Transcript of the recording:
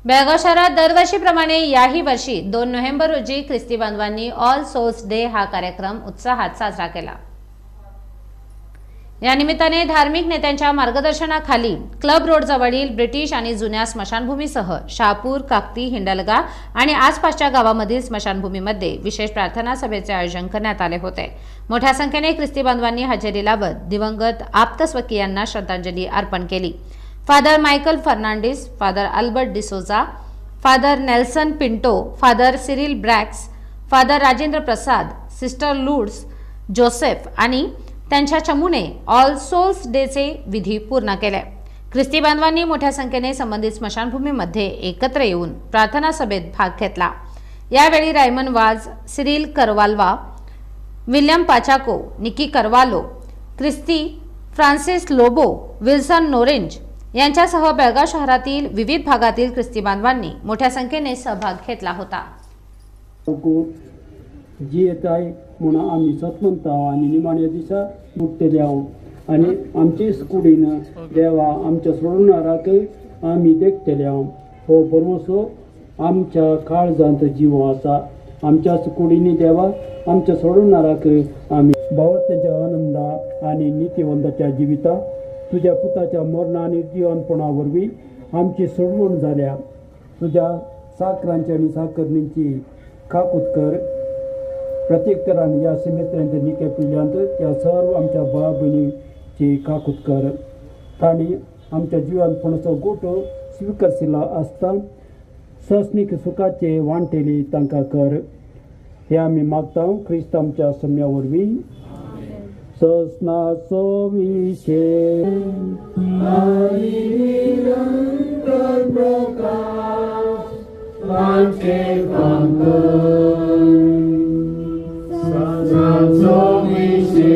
बेळगाव शहरात दरवर्षीप्रमाणे याही वर्षी 2 नोव्हेंबर रोजी ख्रिस्ती बांधवांनी ऑल सोल्स डे हा कार्यक्रम उत्साहात साजरा केला। या निमित्ताने धार्मिक नेत्यांच्या मार्गदर्शनाखाली क्लब रोड जवळील ब्रिटिश आणि जुन्या स्मशानभूमीसह शहापूर, काकती, हिंडलगा आणि आसपासच्या गावामधील स्मशानभूमीमध्ये विशेष प्रार्थना सभेचे आयोजन करण्यात आले होते। मोठ्या संख्येने ख्रिस्ती बांधवांनी हजेरी लावत दिवंगत आप्तस्वकीयांना श्रद्धांजली अर्पण केली। Father Michael Fernandes, father Albert D'Souza, father Nelson Pinto, father Cyril Brax, father Rajendra Prasad, sister Lourdes Joseph आणि त्यांच्या चमूने ऑल सोल्स डेचे विधी पूर्ण केले। ख्रिस्ती बांधवांनी मोठ्या संख्येने संबंधित स्मशानभूमीमध्ये एकत्र येऊन प्रार्थना सभेत भाग घेतला। यावेळी रायमन वाज, सिरिल करवाल्वा, विल्यम पाचाको, निकी करवालो, क्रिस्ती फ्रान्सिस लोबो, विल्सन नोरेंज यांच्यासह बेळगाव शहरातील विविध भागातील ख्रिस्ती बांधवांनी मोठ्या संख्येने सहभाग घेतला होता। जी येताय म्हणून आम्ही सतमंता आणि निमाण्या दिसा मुक्तेले आणि आमची स्कुडीनं देवा आमच्या सोडणाराक आम्ही देखतेले हो परमसो आमच्या काळजांत जीव आसा आमच्या स्कुडीनी देवा आमच्या सोडणाराक आम्ही भावतेच्या आनंदा आणि नीतिवंताच्या जिविता तुझ्या पुताच्या मरण आणि जीवनपणावरवी आमची सोडवण झाल्या। तुझ्या साकरांची आणि साकरणींची खाकूत कर। प्रत्येक तरान या सिमेत्रांच्या निके पिल्यांत त्या सर्व आमच्या भाव भयणीची खाकूत कर। ताणी आमच्या जीवनपणाचो गोटो स्वीकारशिला आसता ससनीक सुखाचे वांटेली तांकां कर। हे आमी मागता ख्रिस्त आमच्या सम्या वरवीं। ससनाचो विशे Sanazo Mishe,